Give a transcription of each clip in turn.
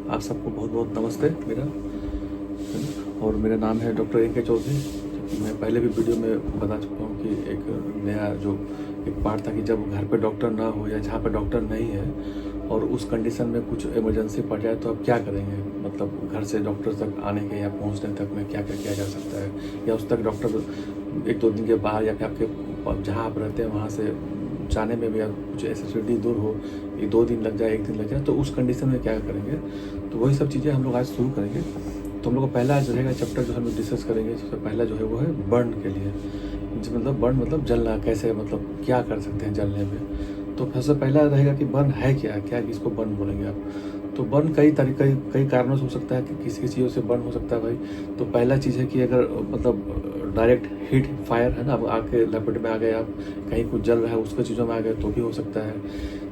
आप सबको बहुत बहुत नमस्ते मेरा, है ना। और मेरा नाम है डॉक्टर ए के चौधरी। मैं पहले भी वीडियो में बता चुका हूँ कि एक नया जो एक पार्ट था कि जब घर पे डॉक्टर ना हो या जहाँ पे डॉक्टर नहीं है और उस कंडीशन में कुछ इमरजेंसी पड़ जाए तो आप क्या करेंगे, मतलब घर से डॉक्टर तक आने के या पहुँचने तक में क्या क्या किया जा सकता है, या उस तक डॉक्टर एक दो दिन के बाद या फिर आपके जहाँ आप रहते हैं वहाँ से जाने में भी कुछ एसेसिटी दूर हो, ये 2 दिन लग जाए, 1 दिन लग जाए, तो उस कंडीशन में क्या करेंगे। तो वही सब चीज़ें हम लोग आज शुरू करेंगे। तो हम लोग का पहला जो रहेगा चैप्टर जो हम लोग डिस्कस करेंगे, सबसे पहला जो है वो है बर्न के लिए। मतलब बर्न मतलब जलना, कैसे मतलब क्या कर सकते हैं जलने में। तो सबसे पहला रहेगा कि बर्न है क्या, क्या इसको बर्न बोलेंगे आप। तो बर्न कई कारणों से हो सकता है कि किसी चीज़ों से बर्न हो सकता है भाई। तो पहला चीज़ है कि अगर मतलब डायरेक्ट हीट फायर है ना, अब आके लपेट में आ गए आप, कहीं कुछ जल रहा है उसके चीज़ों में आ गए तो भी हो सकता है।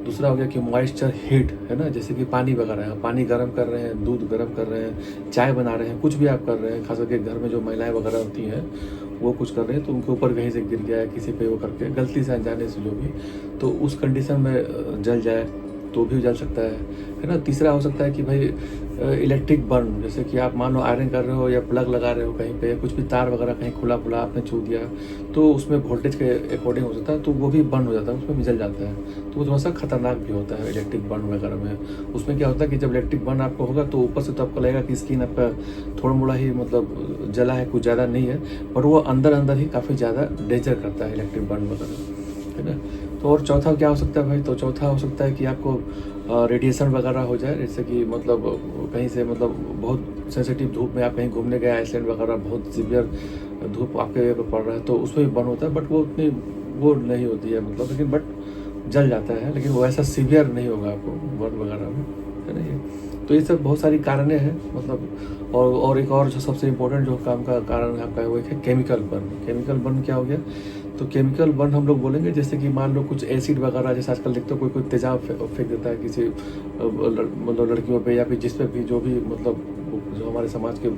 दूसरा हो गया कि मॉइस्चर हीट है ना, जैसे कि पानी वगैरह है, पानी गर्म कर रहे हैं, दूध गर्म कर रहे हैं, चाय बना रहे हैं, कुछ भी आप कर रहे हैं, खास करके घर में जो महिलाएं वगैरह होती हैं वो कुछ कर रहे हैं तो उनके ऊपर कहीं से गिर गया है किसी पे वो करके गलती से अनजाने से जो भी, तो उस कंडीशन में जल जाए तो भी जल सकता है ना। तीसरा हो सकता है कि भाई इलेक्ट्रिक बर्न, जैसे कि आप मान लो आयरन कर रहे हो या प्लग लगा रहे हो कहीं पे, कुछ भी तार वगैरह कहीं खुला खुला आपने छू दिया तो उसमें वोल्टेज के अकॉर्डिंग हो जाता है, तो वो भी बर्न हो जाता है, उसमें भी जल जाता है। तो वो थोड़ा सा खतरनाक भी होता है इलेक्ट्रिक बर्न वगैरह में। उसमें क्या होता है कि जब इलेक्ट्रिक बर्न आपको होगा तो ऊपर से तो आपको लगेगा कि स्किन आपका थोड़ा मोड़ा ही मतलब जला है, कुछ ज़्यादा नहीं है, पर वो अंदर अंदर ही काफ़ी ज़्यादा डेंजर करता है इलेक्ट्रिक बर्न वगैरह, है ना। तो और चौथा क्या हो सकता है भाई, तो चौथा हो सकता है कि आपको रेडिएशन वगैरह हो जाए, जैसे कि मतलब कहीं से मतलब बहुत सेंसिटिव धूप में आप कहीं घूमने गए, आइसलैंड वगैरह, बहुत सीवियर धूप आपके पे पड़ रहा है तो उसमें भी बर्न होता है, बट वो उतनी वो नहीं होती है मतलब, लेकिन बट जल जाता है, लेकिन वो ऐसा सीवियर नहीं होगा आपको बर्न वगैरह में, है ना। ये तो ये सब बहुत सारी कारणें हैं मतलब। और एक और जो सबसे इम्पोर्टेंट जो काम का कारण है आपका वो एक है केमिकल बर्न। केमिकल बर्न क्या हो गया, तो केमिकल बर्न हम लोग बोलेंगे जैसे कि मान लो कुछ एसिड वगैरह, जैसे आजकल देखते हो कोई तेजाब फेंक देता है किसी मतलब लड़कियों पे या फिर जिस पे भी जो भी मतलब जो हमारे समाज के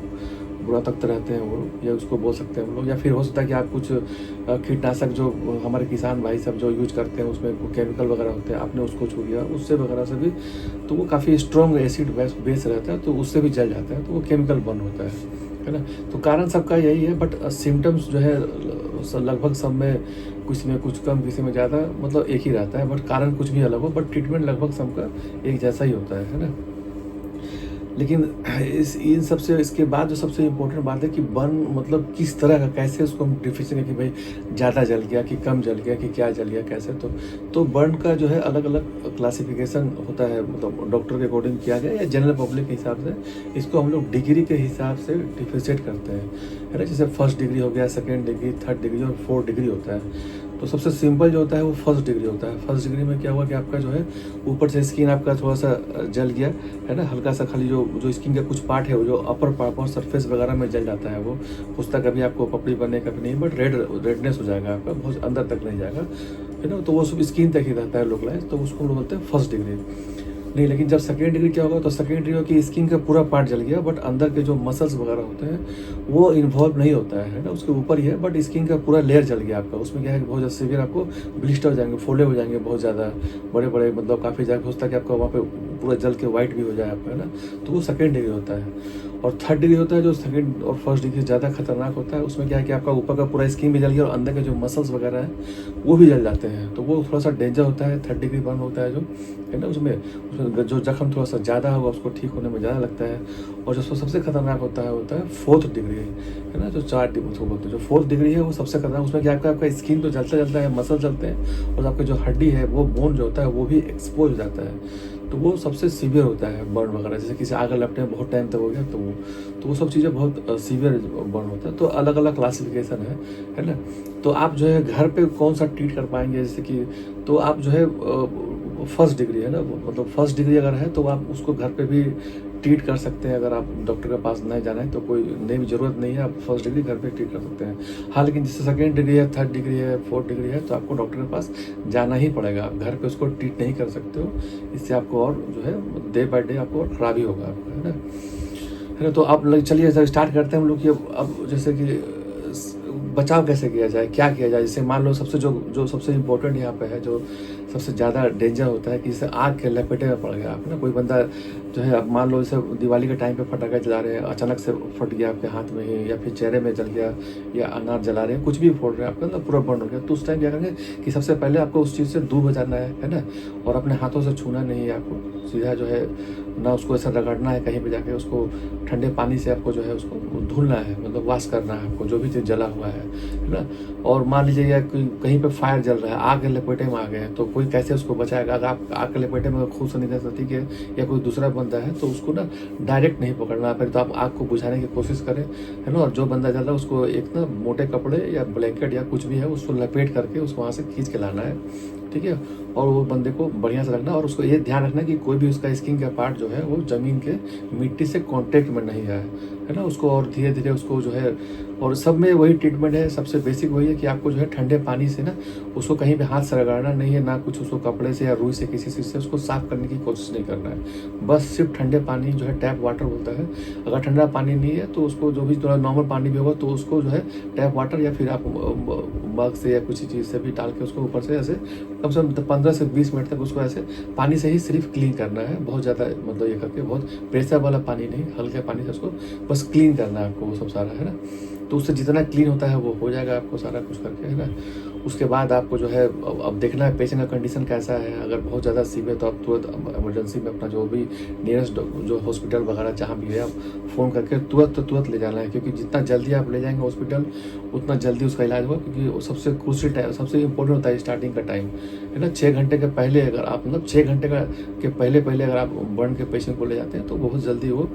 बुरा तख्त रहते हैं वो, या उसको बोल सकते हैं हम लोग। या फिर हो सकता है कि आप कुछ कीटनाशक जो हमारे किसान भाई सब जो यूज करते हैं उसमें केमिकल वगैरह होते हैं, आपने उसको छू लिया उससे वगैरह से भी, तो वो काफ़ी स्ट्रॉन्ग एसिड बेस रहता है तो उससे भी जल जाता है, तो वो केमिकल बर्न होता है ना। तो कारण सबका यही है, बट सिम्टम्स जो है लगभग सब में किसी में कुछ कम किसी में ज़्यादा मतलब एक ही रहता है, बट कारण कुछ भी अलग हो, बट ट्रीटमेंट लगभग सबका एक जैसा ही होता है ना। लेकिन इन सबसे इसके बाद जो सबसे इम्पोर्टेंट बात है कि बर्न मतलब किस तरह का, कैसे उसको हम डिफिनेशन है कि भाई ज़्यादा जल गया कि कम जल गया कि क्या जल गया कैसे। तो बर्न का जो है अलग अलग क्लासिफिकेशन होता है, मतलब डॉक्टर के अकॉर्डिंग किया गया या जनरल पब्लिक के हिसाब से इसको हम लोग डिग्री के हिसाब से डिफरेंशिएट करते हैं, है ना। जैसे फर्स्ट डिग्री हो गया, सेकेंड डिग्री, थर्ड डिग्री और फोर्थ डिग्री होता है। तो सबसे सिंपल जो होता है वो फर्स्ट डिग्री होता है। फर्स्ट डिग्री में क्या हुआ कि आपका जो है ऊपर से स्किन आपका थोड़ा सा जल गया, है ना, हल्का सा, खाली जो स्किन का कुछ पार्ट है वो जो अपर पार्ट सरफेस वगैरह में जल जाता है, वो उसका कभी आपको पपड़ी बनने का भी नहीं, बट रेडनेस हो जाएगा आपका, बहुत अंदर तक नहीं जाएगा, है ना। तो वो सब स्किन तक ही रहता है लोकलाइज, तो उसको हम लोग बोलते हैं फर्स्ट डिग्री। नहीं, लेकिन जब सेकेंड डिग्री क्या होगा, तो सेकेंड डिग्री की स्किन का पूरा पार्ट जल गया, बट अंदर के जो मसल्स वगैरह होते हैं वो इन्वॉल्व नहीं होता है ना, उसके ऊपर ही है, बट स्किन का पूरा लेयर जल गया आपका। उसमें क्या है कि बहुत ज़्यादा सीवियर आपको ब्लिस्टर हो जाएंगे, फोले हो जाएंगे बहुत ज़्यादा बड़े बड़े, मतलब काफ़ी जगह हो सकता है कि आपका वहाँ पे पूरा जल के वाइट भी हो जाए आपका, है ना। तो वो सेकेंड डिग्री होता है। और थर्ड डिग्री होता है जो सेकेंड और फर्स्ट डिग्री ज़्यादा खतरनाक होता है। उसमें क्या है कि आपका ऊपर का पूरा स्किन भी जल गया और अंदर के जो मसल्स वगैरह हैं वो भी जल जाते हैं, तो वो थोड़ा सा डेंजर होता है। थर्ड डिग्री बर्न होता है जो, है ना, उसमें जो जख्म थोड़ा सा ज़्यादा होगा उसको ठीक होने में ज़्यादा लगता है। और जो सबसे खतरनाक होता है फोर्थ डिग्री, है ना, जो 4 डिग्री उसको बोलते हैं। जो फोर्थ डिग्री है वो सबसे खतरनाक, उसमें क्या आपका स्किन तो जलता जलता है, मसल जलते हैं, और आपके जो हड्डी है वो बोन जो होता है वो भी एक्सपोज हो जाता है, तो वो सबसे सीवियर होता है बर्न वगैरह। जैसे किसी आग लपटे में बहुत टाइम तक हो गया तो वो सब चीज़ें बहुत सीवियर बर्न होता है। तो अलग अलग क्लासिफिकेशन है ना। तो आप जो है घर पे कौन सा ट्रीट कर पाएंगे, जैसे कि तो आप जो है फर्स्ट डिग्री है ना, मतलब फर्स्ट डिग्री अगर है तो आप उसको घर पे भी ट्रीट कर सकते हैं। अगर आप डॉक्टर के पास नहीं जाना है तो कोई नहीं भी ज़रूरत नहीं है, आप फर्स्ट डिग्री घर पे ट्रीट कर सकते हैं। हाँ, लेकिन जैसे सेकेंड डिग्री है, थर्ड डिग्री है, फोर्थ डिग्री है, तो आपको डॉक्टर के पास जाना ही पड़ेगा। आप घर पे उसको ट्रीट नहीं कर सकते हो, इससे आपको और जो है डे बाय डे आपको और खराबी होगा आपका, है ना। तो आप चलिए सर स्टार्ट करते हैं हम लोग कि अब जैसे कि बचाव कैसे किया जाए, क्या किया जाए? जैसे मान लो सबसे जो सबसे इम्पोर्टेंट यहाँ पे है, जो सबसे ज़्यादा डेंजर होता है कि जैसे आग के लपेटे में पड़ गया आप ना, कोई बंदा जो है, अब मान लो जैसे दिवाली के टाइम पे पटाखे जला रहे हैं, अचानक से फट गया आपके हाथ में ही, या फिर चेहरे में जल गया, या अनार जला रहे हैं, कुछ भी फोड़ रहे हैं आपका, मतलब पूरा बर्न हो गया, तो उस टाइम क्या करेंगे कि सबसे पहले आपको उस चीज़ से दूर हो जाना है ना, और अपने हाथों से छूना नहीं है आपको, सीधा जो है ना उसको ऐसा रगड़ना है कहीं पे जाके, उसको ठंडे पानी से आपको जो है उसको धुलना है, मतलब वॉश करना है आपको, जो भी चीज़ जला हुआ है ना। और मान लीजिए या कहीं पे फायर जल रहा है, आग के लपेटे में आ गए हैं, तो कोई कैसे उसको बचाएगा? अगर आप आग के लपेटे में खुद से नहीं जा सकती है, या कोई दूसरा बंदा है, तो उसको ना डायरेक्ट नहीं पकड़ना, फिर तो आप आग को बुझाने की कोशिश करें, है ना। और जो बंदा जल रहा है उसको एक ना मोटे कपड़े या ब्लैंकेट या कुछ भी है, उसको लपेट करके उसको वहाँ से खींच के लाना है, ठीक है। और वो बंदे को बढ़िया से रखना, और उसको ये ध्यान रखना कि कोई भी उसका स्किन का पार्ट जो है वो ज़मीन के मिट्टी से कांटेक्ट में नहीं आए, है ना। उसको और धीरे धीरे उसको जो है, और सब में वही ट्रीटमेंट है, सबसे बेसिक वही है कि आपको जो है ठंडे पानी से ना उसको कहीं भी हाथ से रगड़ना नहीं है, ना कुछ उसको कपड़े से या रुई से किसी चीज़ से उसको साफ करने की कोशिश नहीं करना है। बस सिर्फ ठंडे पानी जो है, टैप वाटर बोलता है, अगर ठंडा पानी नहीं है तो उसको जो भी थोड़ा नॉर्मल पानी भी होगा तो उसको जो है टैप वाटर या फिर आप मग से या किसी चीज़ से भी डाल के उसको ऊपर से ऐसे कम से कम 15 से 20 मिनट तक उसको ऐसे पानी से ही सिर्फ क्लीन करना है, बहुत ज़्यादा मतलब ये करके, बहुत प्रेशर वाला पानी नहीं, हल्के पानी से उसको बस क्लीन करना है आपको, वो सब सारा, है ना। तो उससे जितना क्लीन होता है वो हो जाएगा आपको सारा कुछ करके, है ना। उसके बाद आपको जो है अब देखना है पेशेंट का कंडीशन कैसा है। अगर बहुत ज़्यादा सीवियर तो आप तुरंत इमरजेंसी में अपना जो भी नियरेस्ट जो हॉस्पिटल वगैरह जहाँ भी है आप फ़ोन करके तुरंत ले जाना है, क्योंकि जितना जल्दी आप ले जाएंगे हॉस्पिटल उतना जल्दी उसका इलाज होगा, क्योंकि वो सबसे क्रूशियल टाइम, सबसे इंपॉर्टेंट होता है स्टार्टिंग का टाइम, है ना। 6 घंटे के पहले अगर आप मतलब 6 घंटे के पहले अगर आप बर्न के पेशेंट को ले जाते हैं तो बहुत जल्दी वो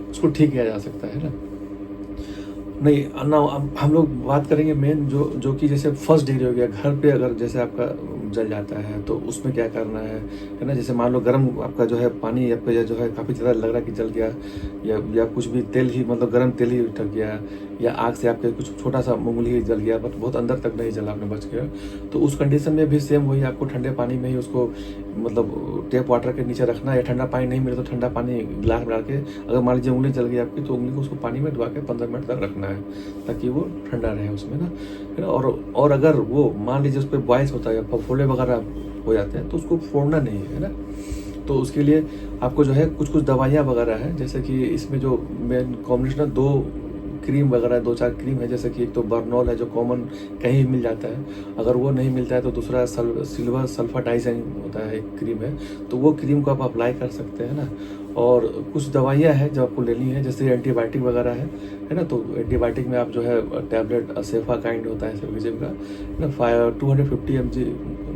उसको ठीक किया जा सकता है ना। नहीं ना, अब हम लोग बात करेंगे मेन जो कि जैसे फर्स्ट डिग्री हो गया, घर पे अगर जैसे आपका जल जाता है तो उसमें क्या करना है ना। जैसे मान लो गर्म आपका जो है पानी आपका जो है काफ़ी ज़्यादा लग रहा है कि जल गया, या कुछ भी तेल ही मतलब गर्म तेल ही टक गया, या आग से आपके कुछ छोटा सा मामूली ही जल गया, बट बहुत अंदर तक नहीं जला, आपने बच गया, तो उस कंडीशन में भी सेम वही आपको ठंडे पानी में ही उसको मतलब टैप वाटर के नीचे रखना है। या ठंडा पानी नहीं मिले तो ठंडा पानी गिलास में डाल के, अगर मान लीजिए उंगली जल गई आपकी तो उंगली को उसको पानी में डुबा के 15 मिनट तक रखना है, ताकि वो ठंडा रहे उसमें ना, है ना। और अगर वो मान लीजिए उस पर बॉयस होता है या फफोले वगैरह हो जाते हैं तो उसको फोड़ना नहीं है ना। तो उसके लिए आपको जो है कुछ दवाइयाँ वगैरह हैं, जैसे कि इसमें जो मेन कॉम्बिनेशन है 2 क्रीम वगैरह 2-4 क्रीम है, जैसे कि एक तो बर्नॉल है जो कॉमन कहीं भी मिल जाता है, अगर वो नहीं मिलता है तो दूसरा सिल्वर सल्फाडाइज़ाइन होता है, एक क्रीम है, तो वो क्रीम को आप अप्लाई कर सकते हैं ना। और कुछ दवाइयाँ हैं जो आपको लेनी है, जैसे एंटीबायोटिक वगैरह है ना। तो एंटीबायोटिक में आप जो है टैबलेट सेफा काइंड होता है सेफिजिम का, है ना, 250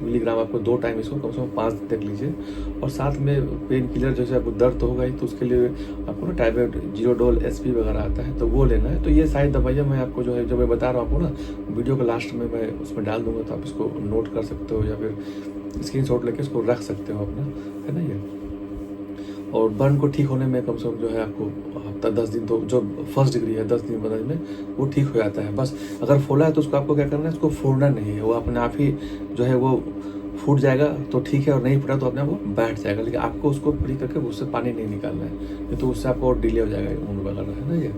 मिलीग्राम आपको 2 टाइम इसको कम से कम 5 दिन तक लीजिए। और साथ में पेन किलर जैसे आपको दर्द तो होगा ही, तो उसके लिए आपको ना टैबलेट जीरोडोल SP वगैरह आता है, तो वो लेना है। तो ये सारी दवाइयाँ मैं आपको जो है जो मैं बता रहा हूँ आपको ना, वीडियो के लास्ट में मैं उसमें डाल दूंगा, तो आप इसको नोट कर सकते हो या फिर स्क्रीनशॉट लेके इसको रख सकते हो अपना, है ना ये। और बर्न को ठीक होने में कम से कम जो है आपको हफ्ता 10 दिन, तो जो फर्स्ट डिग्री है 10 दिन 15 दिन में वो ठीक हो जाता है। बस अगर फोड़ा है तो उसको आपको क्या करना है, उसको फोड़ना नहीं है, वो अपने आप ही जो है वो फूट जाएगा तो ठीक है, और नहीं फूटा तो अपने आप वो बैठ जाएगा, लेकिन आपको उसको फ्री करके उससे पानी नहीं निकालना है, नहीं तो उससे आपको और डिले हो जाएगा ऊन वगैरह, है ना ये।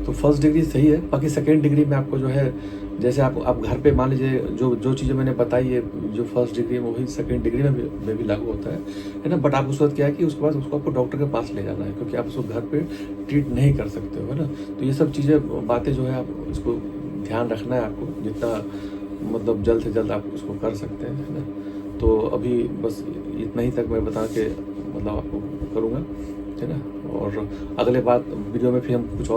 तो फर्स्ट डिग्री सही है। बाकी सेकेंड डिग्री में आपको जो है, जैसे आप घर पे मान लीजिए जो चीज़ें मैंने बताई है जो फर्स्ट डिग्री में, वही सेकेंड डिग्री में भी लागू होता है ना। बट आप उस वक्त क्या है कि उसके बाद उसको आपको डॉक्टर के पास ले जाना है, क्योंकि आप उसको घर पे ट्रीट नहीं कर सकते हो, है ना। तो ये सब चीज़ें बातें जो है आप इसको ध्यान रखना है आपको, जितना मतलब जल्द से जल्द आप उसको कर सकते हैं, है ना। तो अभी बस इतना ही तक मैं बता के मतलब आपको करूँगा, है ना। और अगले बात वीडियो में फिर हम कुछ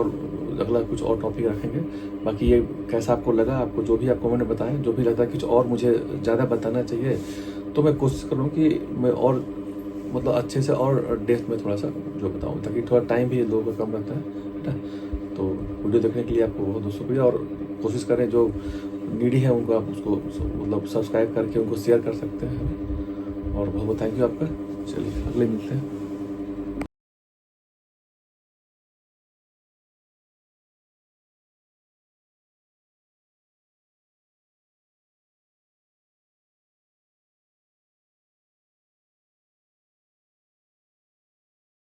और टॉपिक रखेंगे। बाकी ये कैसा आपको लगा, आपको जो भी आपको मैंने बताया, जो भी लगता है कुछ और मुझे ज़्यादा बताना चाहिए तो मैं कोशिश करूँ कि मैं और मतलब अच्छे से और डेप्थ में थोड़ा सा जो बताऊँ, ताकि थोड़ा टाइम भी लोगों का कम रहता है ना। तो वीडियो देखने के लिए आपको बहुत बहुत शुक्रिया, और कोशिश करें जो नीडी है उनको आप उसको मतलब सब्सक्राइब करके उनको शेयर कर सकते हैं, और बहुत बहुत थैंक यू आपका। चलिए अगले मिलते हैं।